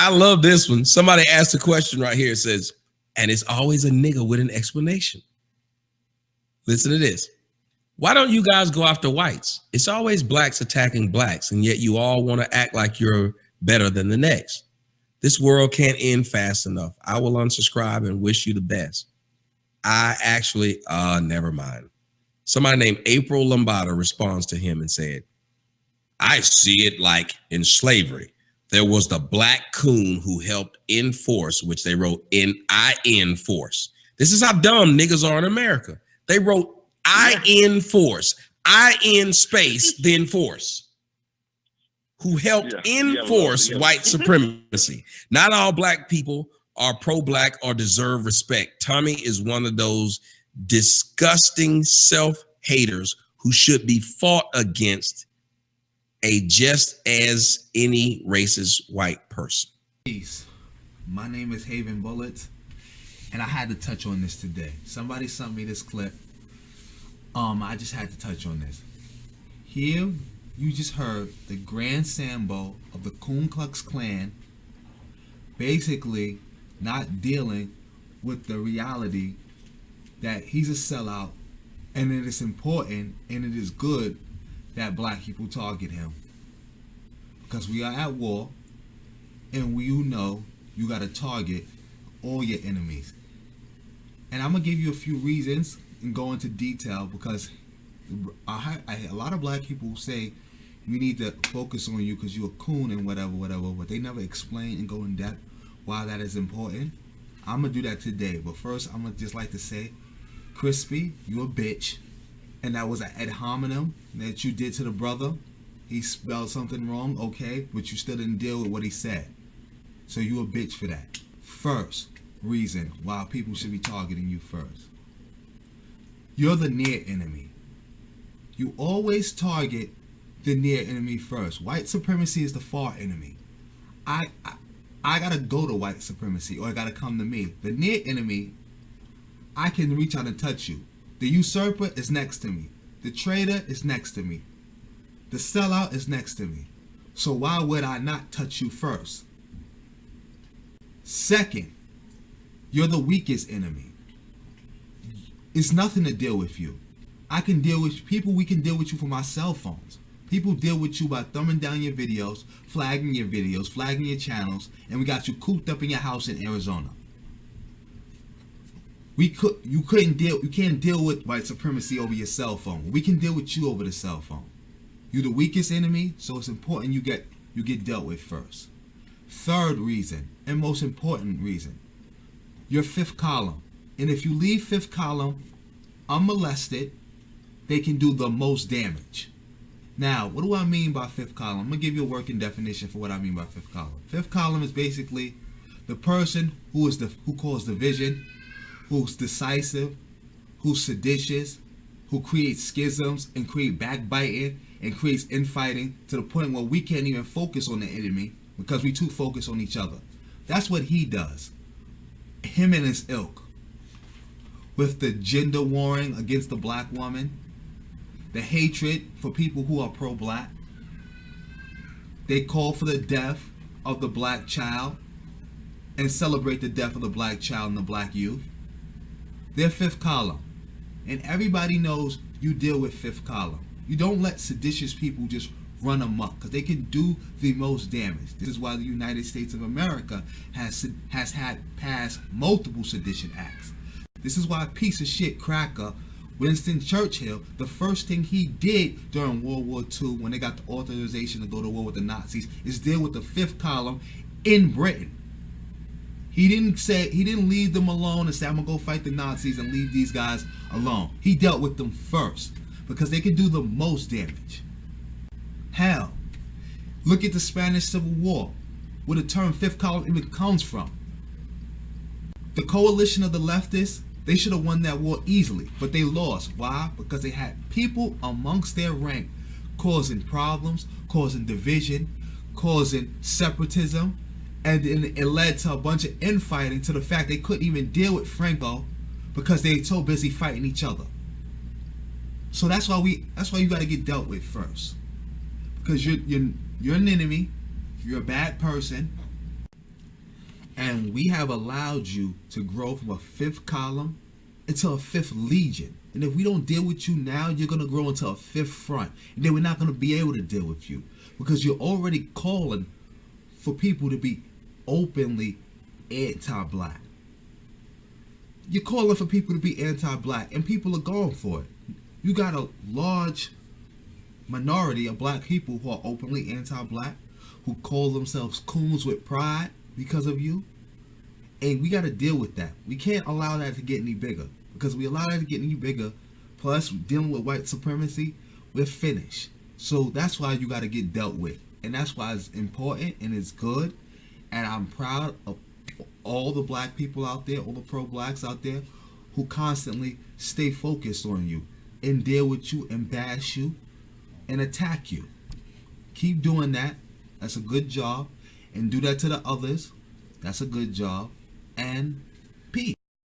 I love this one. Somebody asked a question right here. It says, and it's always a nigga with an explanation. Listen to this. Why don't you guys go after whites? It's always blacks attacking blacks, and yet you all want to act like you're better than the next. This world can't end fast enough. I will unsubscribe and wish you the best. I actually, never mind. Somebody named April Lombada responds to him and said, I see it like in slavery. There was the black coon who helped enforce, which they wrote N-I-N force. This is how dumb niggas are in America. They wrote I-N force, I-N space, then force. Who helped enforce white supremacy. Not all black people are pro-black or deserve respect. Tommy is one of those disgusting self-haters who should be fought against just as any racist white person. Peace. My name is Javen Bullets, and I had to touch on this today. Somebody sent me this clip. I just had to touch on this. Here, you just heard the Grand Sambo of the Ku Klux Klan basically not dealing with the reality that he's a sellout, and it is important and it is good that black people target him, because we are at war, and you know you got to target all your enemies. And I'm gonna give you a few reasons and go into detail, because a lot of black people say we need to focus on you because you're a coon and whatever, but they never explain and go in depth why that is important. I'm gonna do that today, but first I'm gonna just like to say, Crispy, you a bitch, and that was an ad hominem that you did to the brother. He spelled something wrong, okay, but you still didn't deal with what he said, so you a bitch for that. First reason why people should be targeting you first. You're the near enemy. You always target the near enemy first. White supremacy is the far enemy. I gotta go to white supremacy, or it gotta come to me. The near enemy, I can reach out and touch you. The usurper is next to me. The traitor is next to me. The sellout is next to me. So why would I not touch you first? Second, you're the weakest enemy. It's nothing to deal with you. I can deal with people. We can deal with you from our cell phones. People deal with you by thumbing down your videos, flagging your videos, flagging your channels, and we got you cooped up in your house in Arizona. You can't deal with white supremacy over your cell phone. We can deal with you over the cell phone. You're the weakest enemy, so it's important you get dealt with first. Third reason, and most important reason, your fifth column. And if you leave fifth column unmolested, they can do the most damage. Now, what do I mean by fifth column? I'm gonna give you a working definition for what I mean by fifth column. Fifth column is basically the person who caused division, who's decisive, who's seditious, who creates schisms and create backbiting and creates infighting to the point where we can't even focus on the enemy because we too focus on each other. That's what he does. Him and his ilk. With the gender warring against the black woman, the hatred for people who are pro-black. They call for the death of the black child and celebrate the death of the black child and the black youth. They're fifth column. And everybody knows you deal with fifth column. You don't let seditious people just run amok, because they can do the most damage. This is why the United States of America has had passed multiple sedition acts. This is why a piece of shit cracker Winston Churchill, the first thing he did during World War II, when they got the authorization to go to war with the Nazis, is deal with the fifth column in Britain. He didn't leave them alone and say, I'm gonna go fight the Nazis and leave these guys alone. He dealt with them first because they can do the most damage. Hell, look at the Spanish Civil War, where the term fifth column even comes from. The coalition of the leftists, they should have won that war easily, but they lost. Why? Because they had people amongst their rank causing problems, causing division, causing separatism, and it led to a bunch of infighting, to the fact they couldn't even deal with Franco because they were so busy fighting each other. So that's why you got to get dealt with first, because you're an enemy, you're a bad person, And we have allowed you to grow from a fifth column into a fifth legion. And if we don't deal with you now, you're going to grow into a fifth front. And then we're not going to be able to deal with you because you're already calling for people to be openly anti-black. You're calling for people to be anti-black, and people are going for it. You got a large minority of black people who are openly anti-black, who call themselves coons with pride because of you. And we got to deal with that. We can't allow that to get any bigger, because we allow that to get any bigger, plus dealing with white supremacy, we're finished. So that's why you got to get dealt with. And that's why it's important and it's good. And I'm proud of all the black people out there, all the pro-blacks out there, who constantly stay focused on you and deal with you and bash you and attack you. Keep doing that. That's a good job. And do that to the others. That's a good job. And